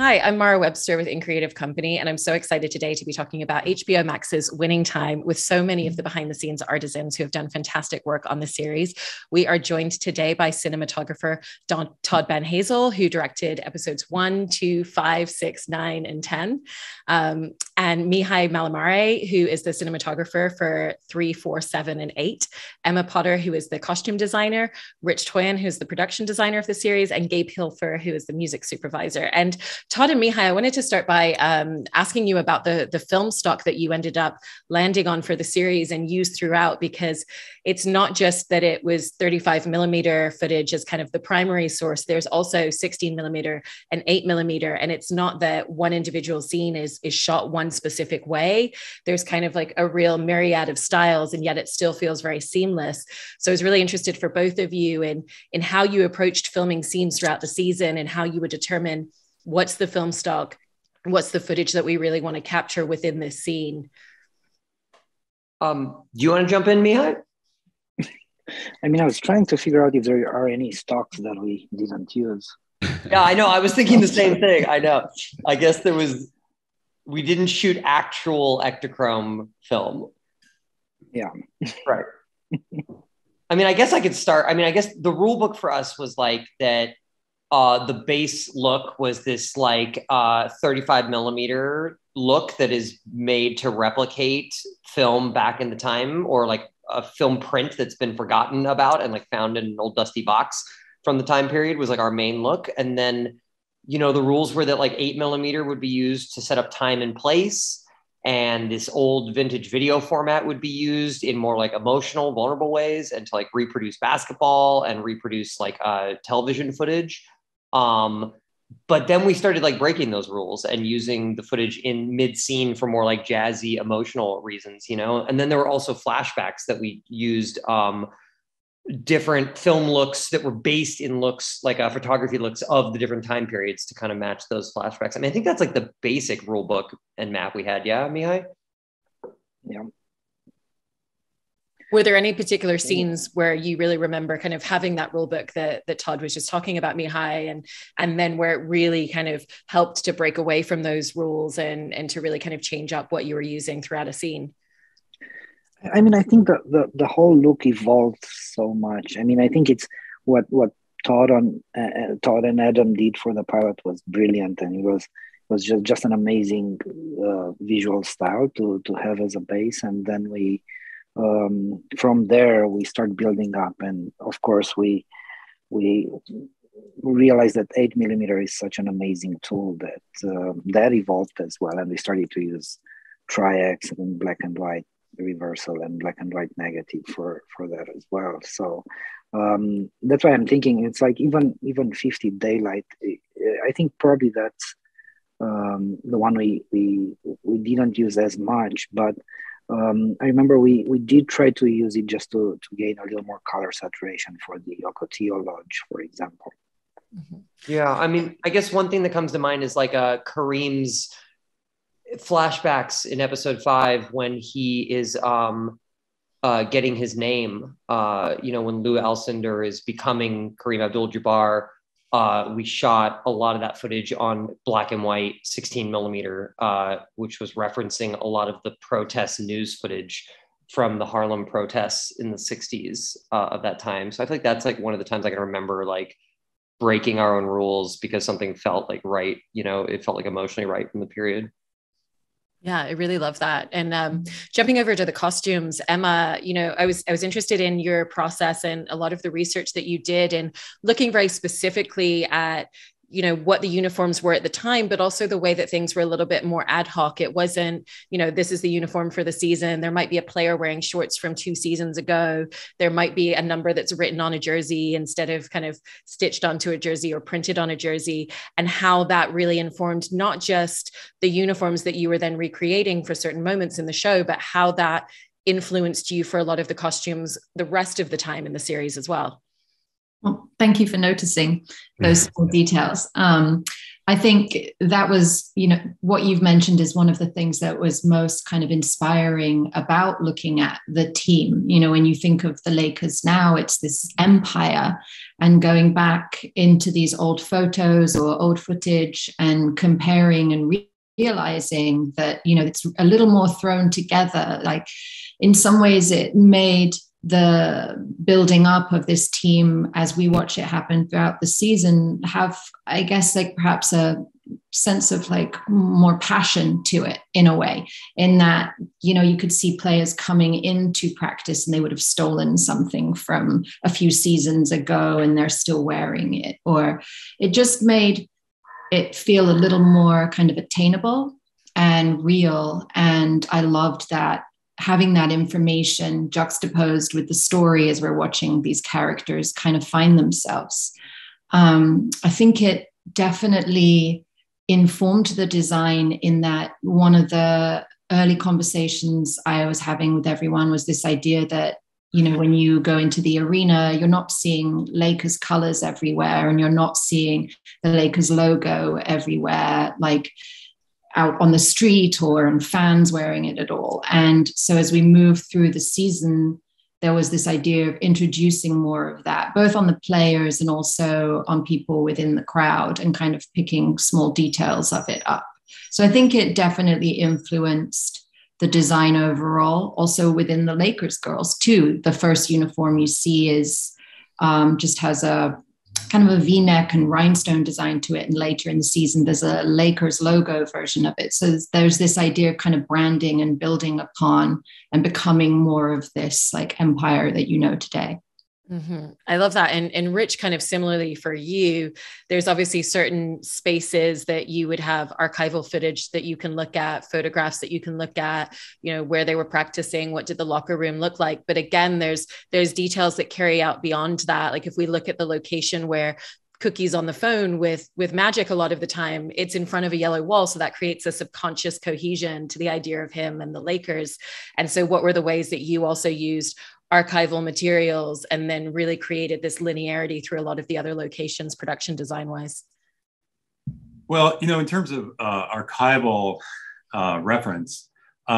Hi, I'm Mara Webster with In Creative Company, and I'm so excited today to be talking about HBO Max's Winning Time with so many of the behind the scenes artisans who have done fantastic work on the series. We are joined today by cinematographer Todd Banhazl, who directed episodes 1, 2, 5, 6, 9, and 10. And Mihai Malaimare, who is the cinematographer for 3, 4, 7, and 8. Emma Potter, who is the costume designer. Rich Toyon, who is the production designer of the series. And Gabe Hilfer, who is the music supervisor. And Todd and Mihai, I wanted to start by asking you about the film stock that you ended up landing on for the series and used throughout, because it's not just that it was 35 millimeter footage as kind of the primary source. There's also 16 millimeter and 8 millimeter. And it's not that one individual scene is shot one specific way. There's kind of like a real myriad of styles, and yet it still feels very seamless. So I was really interested for both of you in how you approached filming scenes throughout the season and how you would determine what's the film stock, what's the footage that we really want to capture within this scene. Do you want to jump in, Mihai? I mean, I was trying to figure out if there are any stocks that we didn't use. Yeah, I know. I was thinking the same thing. I know. I guess we didn't shoot actual Ektachrome film. Yeah. Right. I mean, I guess I could start. I mean, I guess the rule book for us was like that the base look was this like 35 millimeter look that is made to replicate film back in the time, or like a film print that's been forgotten about and like found in an old dusty box from the time period was like our main look. And then, you know, the rules were that like 8 millimeter would be used to set up time and place. And this old vintage video format would be used in more like emotional, vulnerable ways, and to like reproduce basketball and reproduce like television footage. But then we started like breaking those rules and using the footage in mid-scene for more like jazzy emotional reasons, you know? And then there were also flashbacks that we used different film looks that were based in looks like photography looks of the different time periods to kind of match those flashbacks. I mean, I think that's like the basic rule book and map we had. Yeah, Mihai? Yeah. Were there any particular scenes where you really remember kind of having that rule book that Todd was just talking about, Mihai, and then where it really kind of helped to break away from those rules and to really kind of change up what you were using throughout a scene? I mean, I think the whole look evolved so much. I mean, I think it's what Todd and Adam did for the pilot was brilliant, and it was just an amazing visual style to have as a base. And then we from there we start building up, and of course we realized that 8 millimeter is such an amazing tool that evolved as well, and we started to use tri-X and black and white reversal and black and white negative for that as well. So that's why I'm thinking it's like even 50 daylight. I think probably that's the one we didn't use as much, but I remember we did try to use it just to gain a little more color saturation for the Ocotillo Lodge, for example. Yeah, I mean, I guess one thing that comes to mind is like Kareem's flashbacks in episode 5 when he is getting his name. You know, when Lou Alcindor is becoming Kareem Abdul-Jabbar. We shot a lot of that footage on black and white 16 millimeter, which was referencing a lot of the protest news footage from the Harlem protests in the 60s of that time. So I feel like that's like one of the times I can remember like breaking our own rules because something felt like right, you know, it felt like emotionally right from the period. Yeah, I really love that. And jumping over to the costumes, Emma, you know, I was interested in your process and a lot of the research that you did, and looking very specifically at, you know, what the uniforms were at the time, but also the way that things were a little bit more ad hoc. It wasn't, you know, this is the uniform for the season. There might be a player wearing shorts from 2 seasons ago. There might be a number that's written on a jersey instead of kind of stitched onto a jersey or printed on a jersey, and how that really informed not just the uniforms that you were then recreating for certain moments in the show, but how that influenced you for a lot of the costumes the rest of the time in the series as well. Well, thank you for noticing those small details. I think that was, what you've mentioned is one of the things that was most kind of inspiring about looking at the team. When you think of the Lakers now, it's this empire, and going back into these old photos or old footage and comparing and realizing that, it's a little more thrown together. Like in some ways it made the building up of this team as we watch it happen throughout the season have, I guess, like perhaps a sense of like more passion to it in a way, in that, you could see players coming into practice and they would have stolen something from a few seasons ago and they're still wearing it, or it just made it feel a little more kind of attainable and real. And I loved that, having that information juxtaposed with the story as we're watching these characters kind of find themselves. I think it definitely informed the design, in that one of the early conversations I was having with everyone was this idea that, when you go into the arena, you're not seeing Lakers colors everywhere, and you're not seeing the Lakers logo everywhere, like out on the street or in fans wearing it at all. And so as we move through the season, there was this idea of introducing more of that, both on the players and also on people within the crowd, and kind of picking small details of it up. So I think it definitely influenced the design overall. Also within the Lakers girls too, the first uniform you see is just has a kind of a V-neck and rhinestone design to it. And later in the season, there's a Lakers logo version of it. So there's this idea of kind of branding and building upon and becoming more of this like empire that today. Mm-hmm. I love that. And Rich, kind of similarly for you, there's obviously certain spaces that you would have archival footage that you can look at, photographs that you can look at, where they were practicing, what did the locker room look like? But again, there's details that carry out beyond that. Like if we look at the location where Cookie's on the phone with Magic, a lot of the time it's in front of a yellow wall. So that creates a subconscious cohesion to the idea of him and the Lakers. And so what were the ways that you also used archival materials and then really created this linearity through a lot of the other locations, production design wise? Well, in terms of archival reference,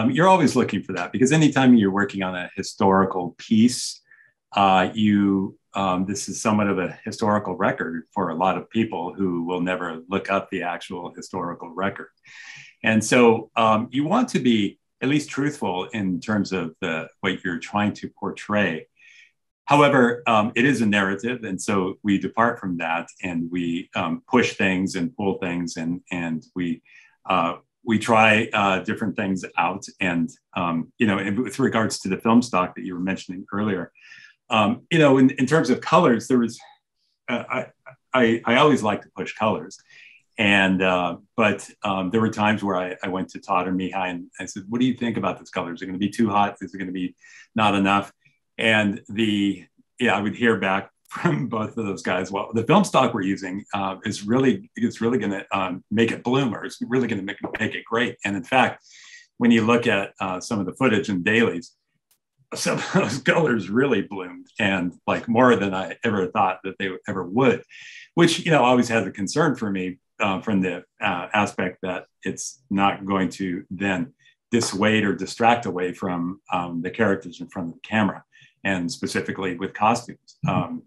you're always looking for that, because anytime you're working on a historical piece, this is somewhat of a historical record for a lot of people who will never look up the actual historical record. And so you want to be at least truthful in terms of what you're trying to portray. However, it is a narrative, and so we depart from that, and we push things and pull things, and we try different things out. And with regards to the film stock that you were mentioning earlier, in terms of colors, there was I always like to push colors. And, but there were times where I went to Todd or Mihai and I said, what do you think about this color? Is it going to be too hot? Is it going to be not enough? And I would hear back from both of those guys. Well, the film stock we're using is really going to make it bloom, or it's really going to make it great. And in fact, when you look at some of the footage in dailies, some of those colors really bloomed, and like more than I ever thought that they ever would, which, always has a concern for me. From the aspect that it's not going to then dissuade or distract away from the characters in front of the camera, and specifically with costumes. On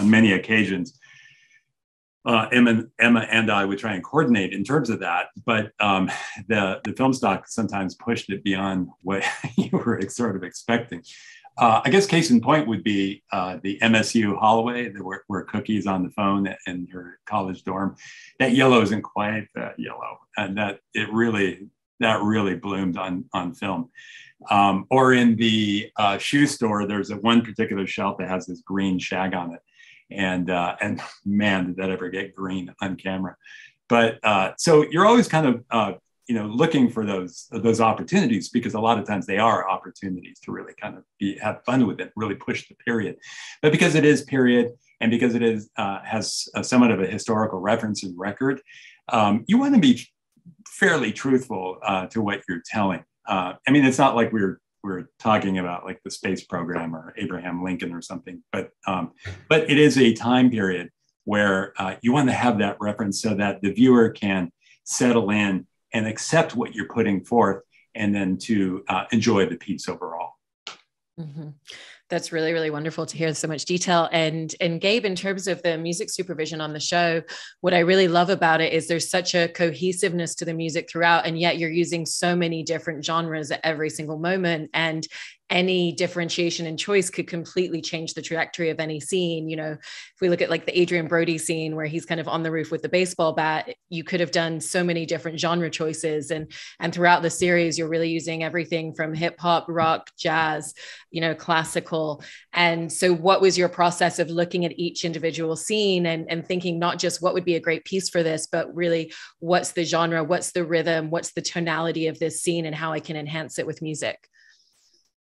many occasions, Emma and I would try and coordinate in terms of that, but the film stock sometimes pushed it beyond what you were sort of expecting. I guess case in point would be the MSU hallway where Cookie's on the phone in her college dorm. That yellow isn't quite that yellow, and that really bloomed on film. Or in the shoe store, there's one particular shelf that has this green shag on it, and man, did that ever get green on camera. But so you're always kind of looking for those opportunities, because a lot of times they are opportunities to really kind of have fun with it, really push the period. But because it is period, and because it is has somewhat of a historical reference and record, you want to be fairly truthful to what you're telling. It's not like we're talking about like the space program or Abraham Lincoln or something, but it is a time period where you want to have that reference so that the viewer can settle in and accept what you're putting forth, and then to enjoy the piece overall. Mm-hmm. That's really, really wonderful to hear so much detail. And Gabe, in terms of the music supervision on the show, what I really love about it is there's such a cohesiveness to the music throughout, and yet you're using so many different genres at every single moment. And any differentiation and choice could completely change the trajectory of any scene. You know, if we look at like the Adrian Brody scene where he's kind of on the roof with the baseball bat, you could have done so many different genre choices. And throughout the series, you're really using everything from hip hop, rock, jazz, you know, classical. And so what was your process of looking at each individual scene and thinking not just what would be a great piece for this, but really what's the genre, what's the rhythm, what's the tonality of this scene, and how I can enhance it with music?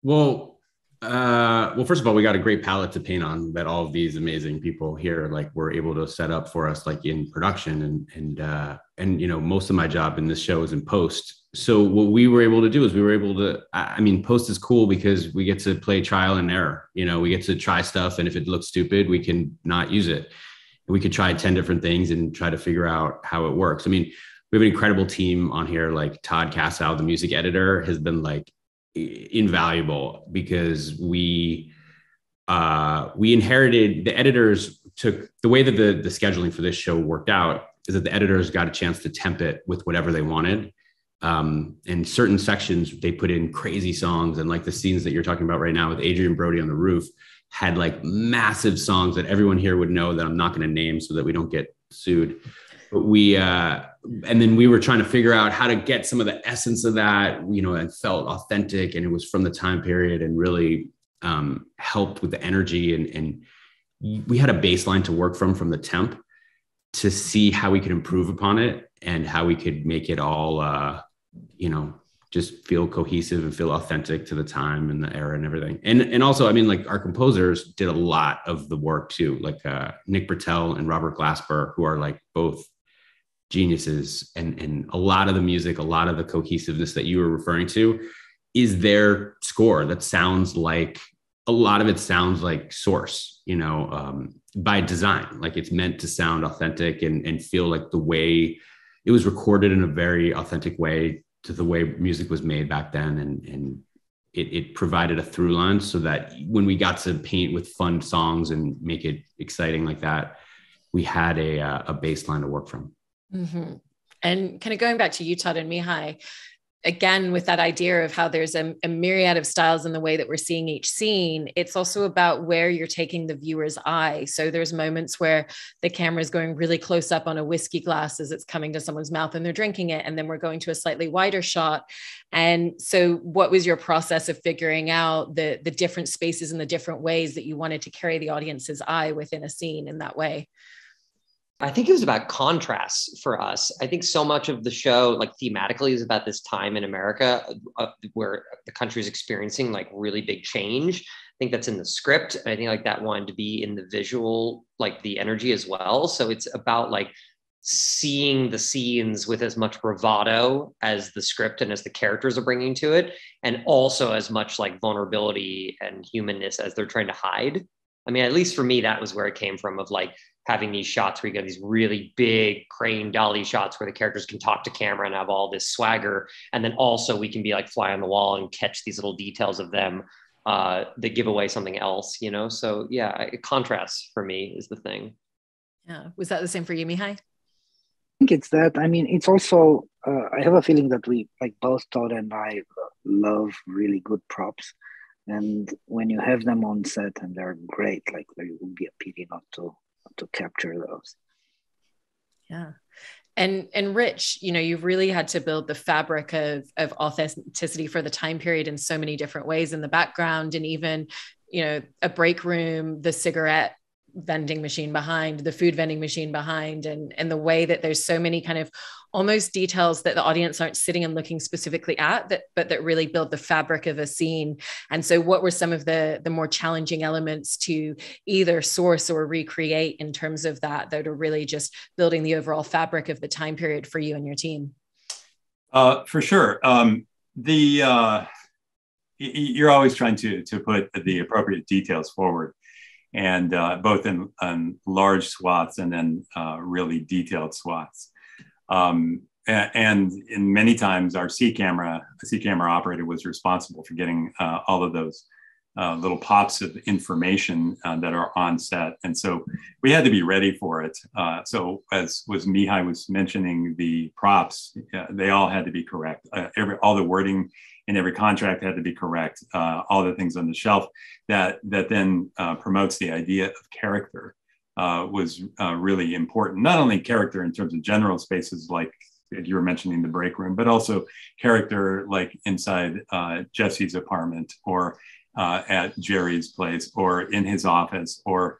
Well, first of all, we got a great palette to paint on that all of these amazing people here like were able to set up for us, like in production, and you know, most of my job in this show is in post. So what we were able to do is we were able to, I mean, post is cool because we get to play trial and error. You know, we get to try stuff, and if it looks stupid, we can not use it. We could try 10 different things and try to figure out how it works. I mean, we have an incredible team on here. Like Todd Banhazl, the music editor, has been like invaluable because we inherited, the editors took the way that the scheduling for this show worked out is that the editors got a chance to temp it with whatever they wanted. And certain sections they put in crazy songs, and like the scenes that you're talking about right now with Adrian Brody on the roof had like massive songs that everyone here would know that I'm not going to name so that we don't get sued. But and then we were trying to figure out how to get some of the essence of that, you know, and felt authentic, and it was from the time period, and really helped with the energy. And we had a baseline to work from the temp to see how we could improve upon it and how we could make it all, you know, just feel cohesive and feel authentic to the time and the era and everything. And also, I mean, like our composers did a lot of the work too, like Nick Bertel and Robert Glasper, who are like both geniuses, and a lot of the music, a lot of the cohesiveness that you were referring to is their score. That sounds like, a lot of it sounds like Source, you know, by design. Like it's meant to sound authentic and feel like the way it was recorded in a very authentic way to the way music was made back then. And it provided a through line so that when we got to paint with fun songs and make it exciting like that, we had a baseline to work from. Mm-hmm. And kind of going back to you, Todd and Mihai, again, with that idea of how there's a myriad of styles in the way that we're seeing each scene, it's also about where you're taking the viewer's eye. So there's moments where the camera is going really close up on a whiskey glass as it's coming to someone's mouth and they're drinking it. And then we're going to a slightly wider shot. And so what was your process of figuring out the different spaces and the different ways that you wanted to carry the audience's eye within a scene in that way? I think it was about contrasts for us. I think so much of the show, like thematically, is about this time in America where the country is experiencing like really big change. I think that's in the script. And I think like that wanted to be in the visual, like the energy as well. So it's about like seeing the scenes with as much bravado as the script and as the characters are bringing to it, and also as much like vulnerability and humanness as they're trying to hide. I mean, at least for me, that was where it came from, of like having these shots where you get these really big crane dolly shots where the characters can talk to camera and have all this swagger. And then also we can be like fly on the wall and catch these little details of them that give away something else, you know? So yeah, contrast for me is the thing. Yeah. Was that the same for you, Mihai? I think it's that. I mean, it's also, I have a feeling that we, like both Todd and I, love really good props. And when you have them on set and they're great, like there would be a pity not to capture those. Yeah. And Rich, you know, you've really had to build the fabric of authenticity for the time period in so many different ways in the background, and even, you know, a break room, the cigarette vending machine behind, the food vending machine behind, and the way that there's so many kind of almost details that the audience aren't sitting and looking specifically at, but that really build the fabric of a scene. And so what were some of the more challenging elements to either source or recreate in terms of that are really just building the overall fabric of the time period for you and your team? For sure. You're always trying to put the appropriate details forward. and both in large swaths and then really detailed swaths. And in many times, our C camera operator was responsible for getting all of those little pops of information that are on set. And so we had to be ready for it. So as Mihai was mentioning, the props, they all had to be correct. All the wording in every contract had to be correct. All the things on the shelf that then promotes the idea of character was really important. Not only character in terms of general spaces like you were mentioning the break room, but also character like inside Jesse's apartment or at Jerry's place or in his office or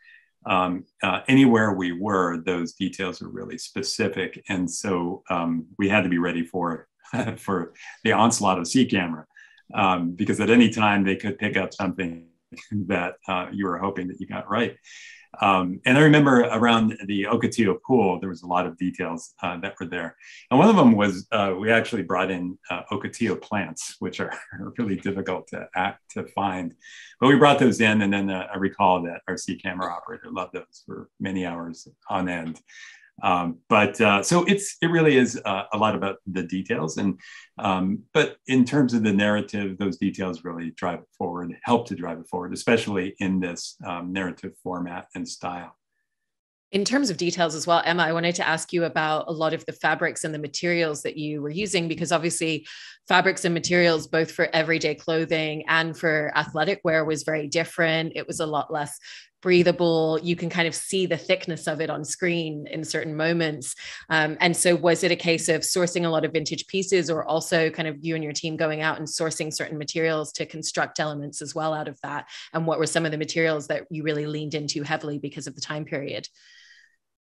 anywhere we were. Those details are really specific. And so we had to be ready for the onslaught of C camera because at any time they could pick up something that you were hoping that you got right. And I remember around the Ocotillo pool, there was a lot of details that were there. And one of them was we actually brought in Ocotillo plants, which are really difficult to find. But we brought those in, and then I recall that our C camera operator loved those for many hours on end. So it really is a lot about the details, and but in terms of the narrative, those details really drive it forward, help to drive it forward, especially in this narrative format and style. In terms of details as well, Emma, I wanted to ask you about a lot of the fabrics and the materials that you were using, because obviously fabrics and materials, both for everyday clothing and for athletic wear, was very different. It was a lot less breathable. You can kind of see the thickness of it on screen in certain moments. And so was it a case of sourcing a lot of vintage pieces, or also kind of you and your team going out and sourcing certain materials to construct elements as well out of that? And what were some of the materials that you really leaned into heavily because of the time period?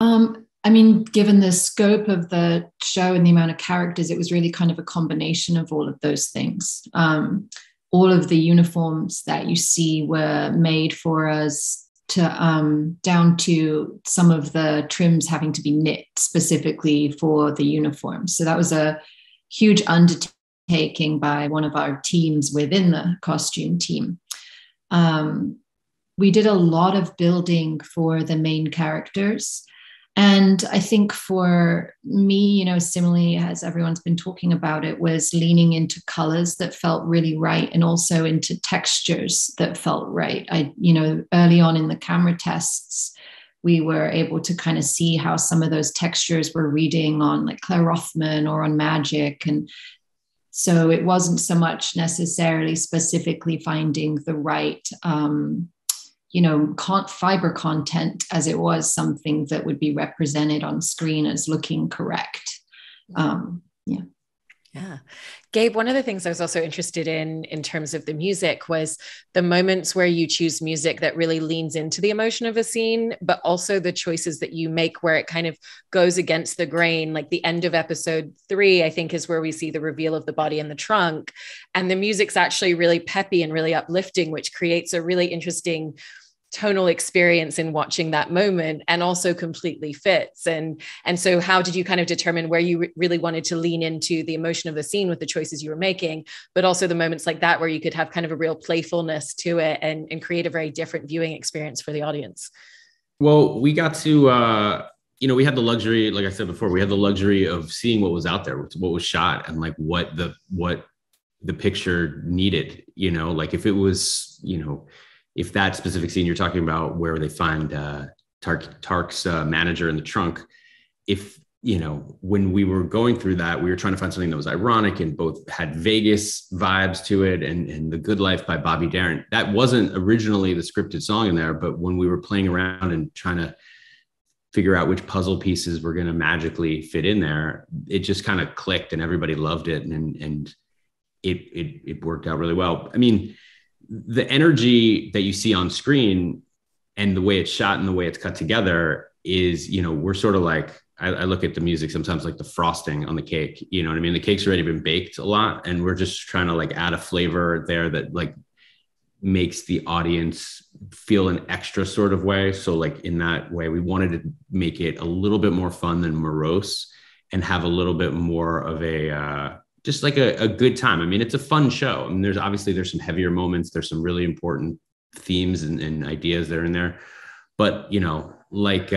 I mean, given the scope of the show and the amount of characters, it was really kind of a combination of all of those things. All of the uniforms that you see were made for us to down to some of the trims having to be knit specifically for the uniforms. So that was a huge undertaking by one of our teams within the costume team. We did a lot of building for the main characters. And I think for me, similarly, as everyone's been talking about, it was leaning into colors that felt really right, and also into textures that felt right. Early on in the camera tests, we were able to kind of see how some of those textures were reading on like Claire Rothman or on Magic. And so it wasn't so much necessarily specifically finding the right fiber content as it was something that would be represented on screen as looking correct. Yeah. Gabe, one of the things I was also interested in terms of the music was the moments where you choose music that really leans into the emotion of a scene, but also the choices that you make where it kind of goes against the grain. Like the end of episode 3, I think, is where we see the reveal of the body in the trunk. And the music's actually really peppy and really uplifting, which creates a really interesting tonal experience in watching that moment, and also completely fits. And so how did you kind of determine where you really wanted to lean into the emotion of the scene with the choices you were making, but also the moments like that where you could have kind of a real playfulness to it and create a very different viewing experience for the audience? Well, we got to, we had the luxury, like I said before, we had the luxury of seeing what was out there, what was shot, and like what the picture needed, like if it was, if that specific scene you're talking about where they find Tark's manager in the trunk, when we were going through that, we were trying to find something that was ironic and both had Vegas vibes to it, and The Good Life by Bobby Darin. That wasn't originally the scripted song in there, but when we were playing around and trying to figure out which puzzle pieces were going to magically fit in there, it just kind of clicked and everybody loved it. And it worked out really well. I mean, the energy that you see on screen and the way it's shot and the way it's cut together is, we're sort of like, I look at the music sometimes like the frosting on the cake, you know what I mean? The cake's already been baked a lot, and we're just trying to like add a flavor there that like makes the audience feel an extra sort of way. So like in that way, we wanted to make it a little bit more fun than morose and have a little bit more of a, just like a good time. I mean, it's a fun show. I mean, there's some heavier moments. There's some really important themes and ideas that are in there. But, you know, like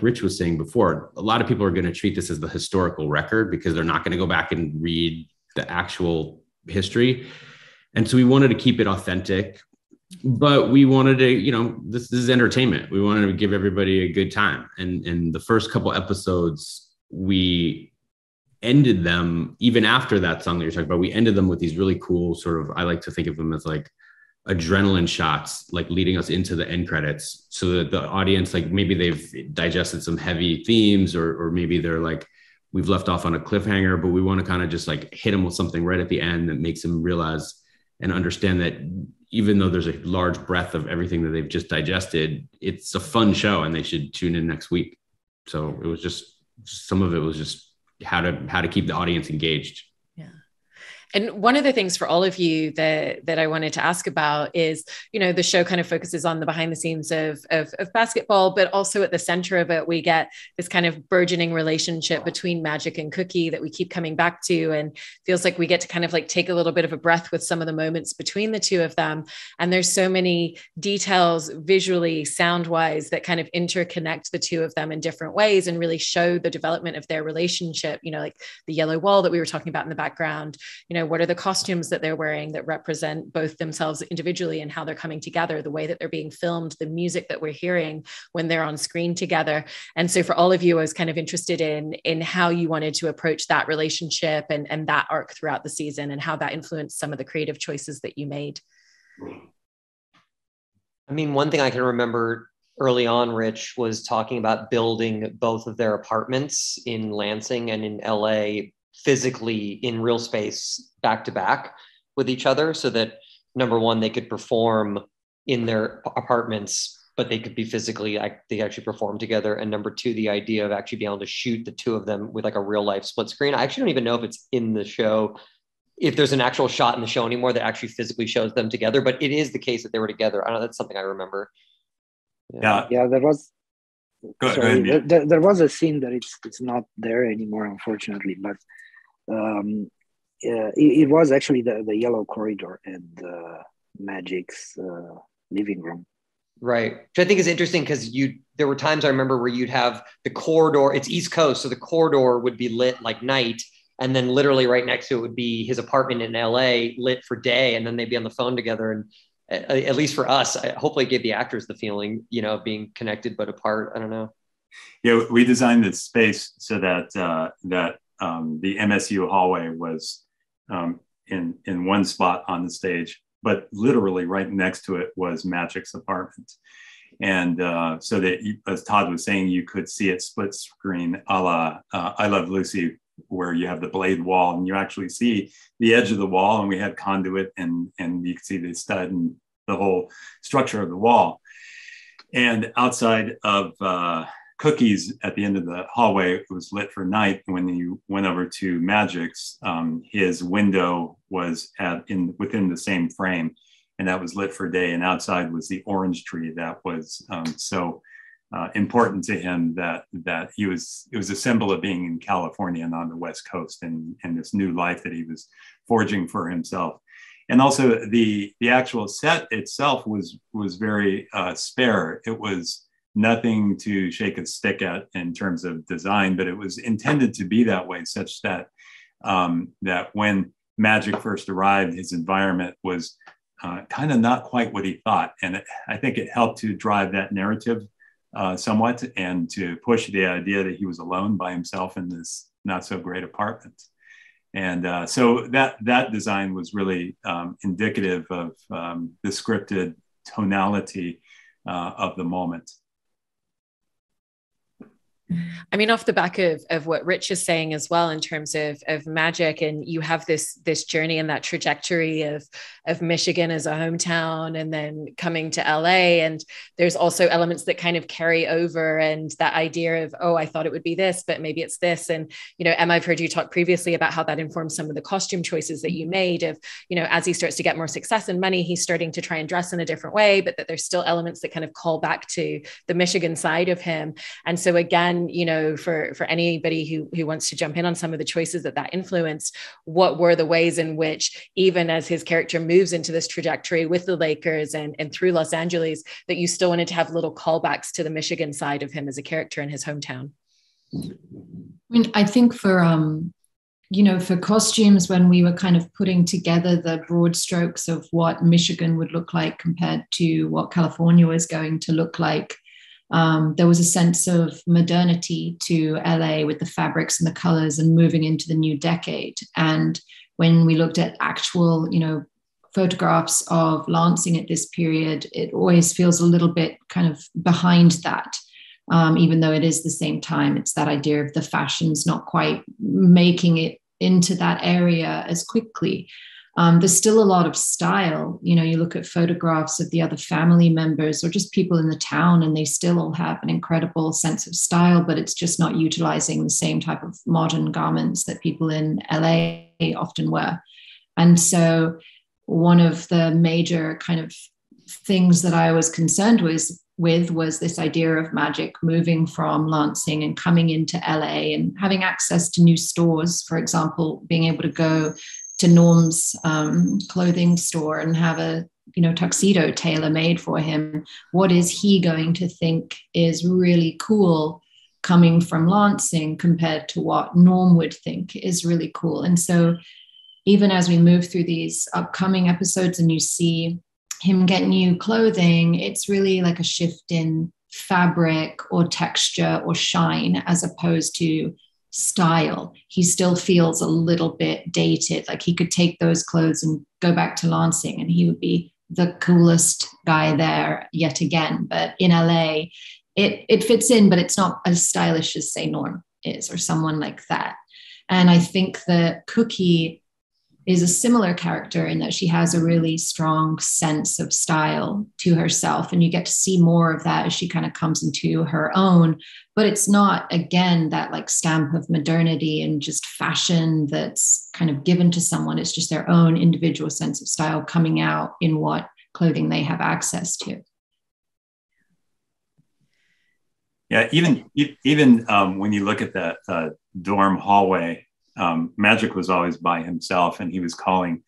Rich was saying before, a lot of people are going to treat this as the historical record because they're not going to go back and read the actual history. And so we wanted to keep it authentic, but we wanted to, you know, this is entertainment. We wanted to give everybody a good time. And the first couple episodes, we ended them, even after that song that you're talking about, we ended them with these really cool sort of, I like to think of them as like adrenaline shots, like leading us into the end credits, so that the audience, like maybe they've digested some heavy themes, or maybe they're like, we've left off on a cliffhanger, but we want to kind of just like hit them with something right at the end that makes them realize and understand that even though there's a large breadth of everything that they've just digested, it's a fun show and they should tune in next week. So it was just, some of it was just how to keep the audience engaged. And one of the things for all of you that I wanted to ask about is, you know, the show kind of focuses on the behind the scenes of basketball, but also at the center of it, we get this kind of burgeoning relationship between Magic and Cookie that we keep coming back to, and feels like we get to kind of like take a little bit of a breath with some of the moments between the two of them. And there's so many details visually, sound wise, that kind of interconnect the two of them in different ways and really show the development of their relationship. You know, like the yellow wall that we were talking about in the background, you know, what are the costumes that they're wearing that represent both themselves individually and how they're coming together, the way that they're being filmed, the music that we're hearing when they're on screen together. And so for all of you, I was kind of interested in how you wanted to approach that relationship and that arc throughout the season, and how that influenced some of the creative choices that you made. I mean, one thing I can remember early on, Rich, was talking about building both of their apartments in Lansing and in LA physically in real space back to back with each other, so that number one, they could perform in their apartments, but they could be physically, they actually perform together. And number two, the idea of actually being able to shoot the two of them with like a real life split screen. I actually don't even know if it's in the show, if there's an actual shot in the show anymore that actually physically shows them together, but it is the case that they were together. I don't know, that's something I remember. Yeah, there was. There was a scene that it's not there anymore, unfortunately, but it was actually the yellow corridor and Magic's living room. Right. Which I think is interesting because there were times I remember where you'd have the corridor, it's East Coast, so the corridor would be lit like night, and then literally right next to it would be his apartment in LA lit for day, and then they'd be on the phone together. And at least for us, hopefully it gave the actors the feeling, you know, of being connected but apart. I don't know. Yeah, we designed this space so that the MSU hallway was in one spot on the stage, but literally right next to it was Magic's apartment. And so that, as Todd was saying, you could see it split screen a la I Love Lucy, where you have the blade wall and you actually see the edge of the wall, and we had conduit and you could see the stud and the whole structure of the wall. And outside of Cookie's at the end of the hallway, it was lit for night. When you went over to Magic's, his window was within the same frame, and that was lit for day. And outside was the orange tree that was so important to him that it was a symbol of being in California and on the West Coast, and this new life that he was forging for himself. And also the actual set itself was very spare. It was nothing to shake a stick at in terms of design, but it was intended to be that way, such that that when Magic first arrived, his environment was kind of not quite what he thought. And I think it helped to drive that narrative somewhat, and to push the idea that he was alone by himself in this not so great apartment. And so that design was really indicative of the scripted tonality of the moment. I mean, off the back of what Rich is saying as well, in terms of Magic, and you have this journey and that trajectory of Michigan as a hometown, and then coming to LA, and there's also elements that kind of carry over, and that idea of, oh, I thought it would be this, but maybe it's this. And, you know, Emma, I've heard you talk previously about how that informs some of the costume choices that you made of, you know, as he starts to get more success and money, he's starting to try and dress in a different way, but that there's still elements that kind of call back to the Michigan side of him. And so again, again, for anybody who wants to jump in on some of the choices that influenced, what were the ways in which, even as his character moves into this trajectory with the Lakers and through Los Angeles, that you still wanted to have little callbacks to the Michigan side of him as a character in his hometown? I think for costumes, when we were kind of putting together the broad strokes of what Michigan would look like compared to what California was going to look like, there was a sense of modernity to LA with the fabrics and the colors and moving into the new decade. And when we looked at actual, photographs of Lansing at this period, it always feels a little bit kind of behind that. Even though it is the same time, it's that idea of the fashions not quite making it into that area as quickly. There's still a lot of style. You look at photographs of the other family members or just people in the town, and they still all have an incredible sense of style, but it's just not utilizing the same type of modern garments that people in LA often wear. And so one of the major kind of things that I was concerned with was this idea of Magic moving from Lansing and coming into LA and having access to new stores. For example, being able to go to Norm's clothing store and have a tuxedo tailor made for him. What is he going to think is really cool coming from Lansing compared to what Norm would think is really cool? And so even as we move through these upcoming episodes and you see him get new clothing, it's really like a shift in fabric or texture or shine as opposed to style. He still feels a little bit dated. Like he could take those clothes and go back to Lansing and he would be the coolest guy there yet again. But in LA, it fits in, but it's not as stylish as, say, Norm is or someone like that. And I think that Cookie is a similar character in that she has a really strong sense of style to herself. And you get to see more of that as she kind of comes into her own. But it's not, again, that like stamp of modernity and just fashion that's kind of given to someone. It's just their own individual sense of style coming out in what clothing they have access to. Yeah, even when you look at that dorm hallway, Magic was always by himself, and he was calling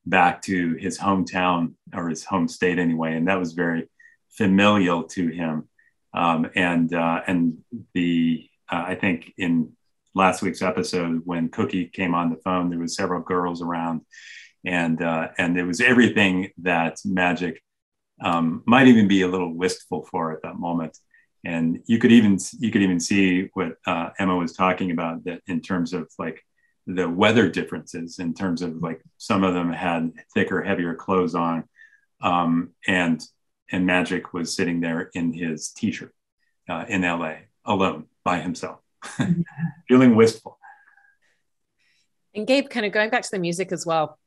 back to his hometown or his home state anyway, and that was very familial to him. And I think in last week's episode, when Cookie came on the phone, there was several girls around, and it was everything that Magic might even be a little wistful for at that moment. And you could even see what Emma was talking about, that in terms of like the weather differences, in terms of like some of them had thicker, heavier clothes on, and Magic was sitting there in his t-shirt in LA alone by himself, feeling wistful. And Gabe, kind of going back to the music as well,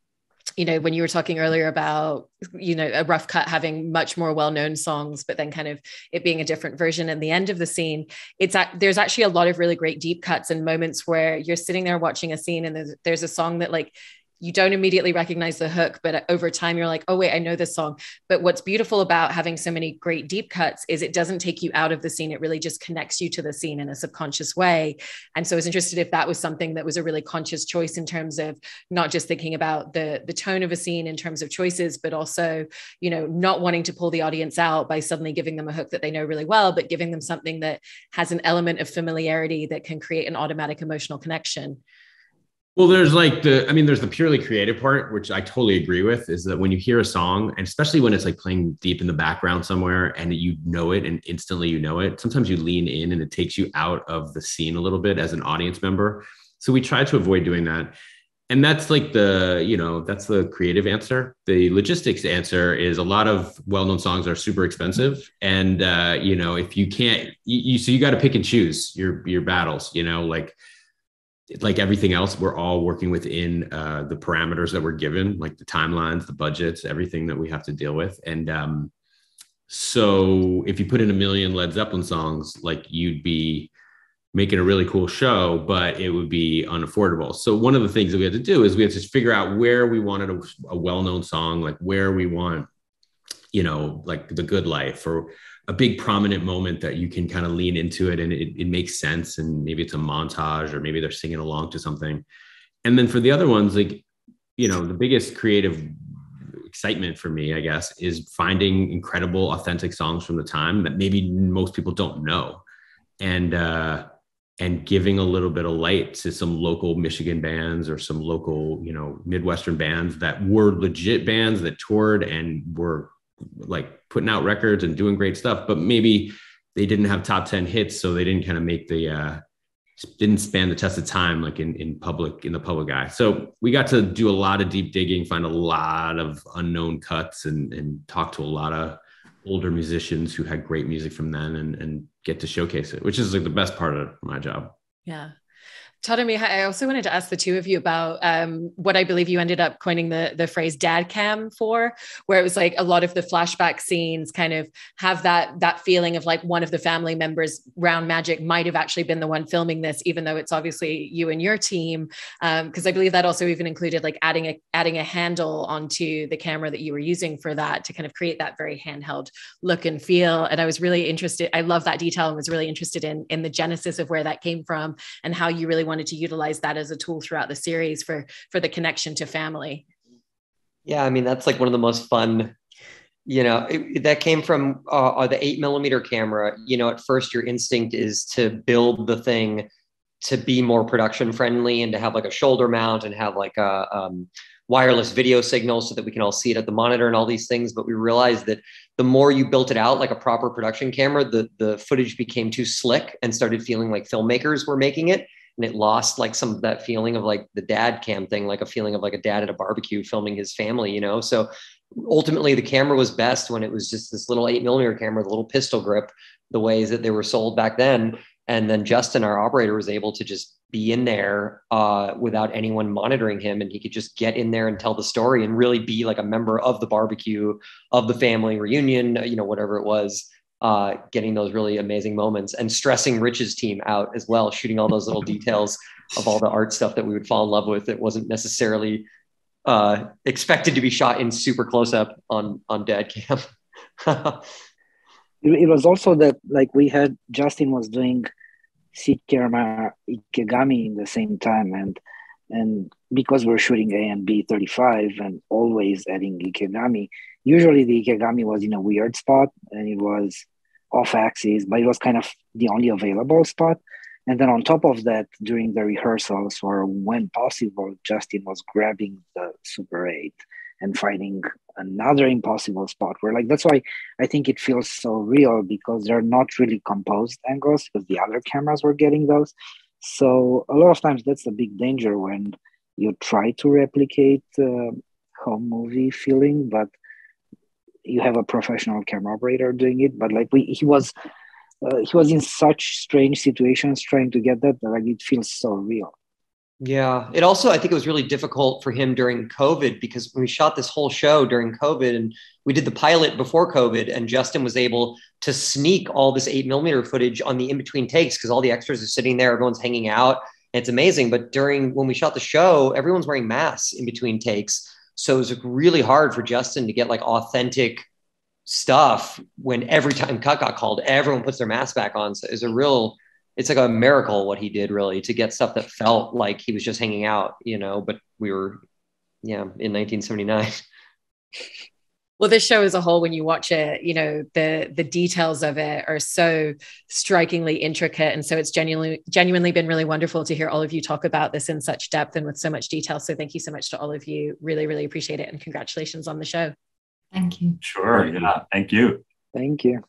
when you were talking earlier about, a rough cut having much more well-known songs, but then kind of it being a different version in the end of the scene, there's actually a lot of really great deep cuts and moments where you're sitting there watching a scene and there's a song that like you don't immediately recognize the hook, but over time you're like, oh wait, I know this song. But what's beautiful about having so many great deep cuts is it doesn't take you out of the scene. It really just connects you to the scene in a subconscious way. And so I was interested if that was something that was a really conscious choice in terms of not just thinking about the tone of a scene in terms of choices, but also, not wanting to pull the audience out by suddenly giving them a hook that they know really well, but giving them something that has an element of familiarity that can create an automatic emotional connection. Well, there's the purely creative part, which I totally agree with, is that when you hear a song, and especially when it's like playing deep in the background somewhere and you know it and instantly you know it, sometimes you lean in and it takes you out of the scene a little bit as an audience member. So we try to avoid doing that. And that's like that's the creative answer. The logistics answer is a lot of well-known songs are super expensive. And, if you can't, so you got to pick and choose your battles, like everything else, we're all working within the parameters that we're given, like the timelines, the budgets, everything that we have to deal with. And so if you put in 1 million Led Zeppelin songs, like you'd be making a really cool show, but it would be unaffordable. So one of the things that we had to do is we had to figure out where we wanted a well-known song, like where we want, you know, like The Good Life, or a big prominent moment that you can kind of lean into it and it makes sense. And maybe it's a montage, or maybe they're singing along to something. And then for the other ones, like, you know, the biggest creative excitement for me, I guess, is finding incredible, authentic songs from the time that maybe most people don't know. And giving a little bit of light to some local Michigan bands or some local, you know, Midwestern bands that were legit bands that toured and were like putting out records and doing great stuff, but maybe they didn't have top 10 hits. So they didn't kind of make didn't span the test of time, like in the public eye. So we got to do a lot of deep digging, find a lot of unknown cuts and talk to a lot of older musicians who had great music from then and get to showcase it, which is like the best part of my job. Yeah. Todd and Mihai, I also wanted to ask the two of you about what I believe you ended up coining the phrase dad cam for, where it was like a lot of the flashback scenes kind of have that feeling of like one of the family members around Magic might have actually been the one filming this, even though it's obviously you and your team. Because I believe that also even included like adding a handle onto the camera that you were using for that to kind of create that very handheld look and feel. And I was really interested. I love that detail and was really interested in the genesis of where that came from and how you really wanted to utilize that as a tool throughout the series for the connection to family. Yeah, I mean, that's like one of the most fun, you know, that came from the 8mm camera. You know, at first your instinct is to build the thing to be more production friendly and to have like a shoulder mount and have like a wireless video signal so that we can all see it at the monitor and all these things. But we realized that the more you built it out like a proper production camera, the footage became too slick and started feeling like filmmakers were making it. And it lost like some of that feeling of like the dad cam thing, like a feeling of like a dad at a barbecue filming his family, you know? So ultimately the camera was best when it was just this little 8mm camera, the little pistol grip, the ways that they were sold back then. And then Justin, our operator, was able to just be in there without anyone monitoring him. And he could just get in there and tell the story and really be like a member of the barbecue, of the family reunion, you know, whatever it was. Getting those really amazing moments and stressing Rich's team out as well, shooting all those little details of all the art stuff that we would fall in love with. It wasn't necessarily expected to be shot in super close up on dad cam. It was also that like Justin was doing seat camera Ikegami in the same time, and because we're shooting A and B 35 and always adding Ikegami, usually the Ikegami was in a weird spot and it was off axis, but it was kind of the only available spot. And then on top of that, during the rehearsals or when possible, Justin was grabbing the Super 8 and finding another impossible spot where like, that's why I think it feels so real, because they're not really composed angles because the other cameras were getting those. So a lot of times that's the big danger when you try to replicate home movie feeling, but you have a professional camera operator doing it. But like he was in such strange situations trying to get that like it feels so real. Yeah. It also, I think it was really difficult for him during COVID, because when we shot this whole show during COVID and we did the pilot before COVID, and Justin was able to sneak all this 8mm footage on the in-between takes because all the extras are sitting there, everyone's hanging out. And it's amazing. But when we shot the show, everyone's wearing masks in between takes. So it was really hard for Justin to get like authentic stuff when every time cut got called, everyone puts their mask back on. So it's like a miracle what he did really to get stuff that felt like he was just hanging out, you know, but we were, in 1979. Well, this show as a whole, when you watch it, you know, the details of it are so strikingly intricate. And so it's genuinely been really wonderful to hear all of you talk about this in such depth and with so much detail. So thank you so much to all of you. Really, really appreciate it. And congratulations on the show. Thank you. Sure. Yeah. Thank you. Thank you.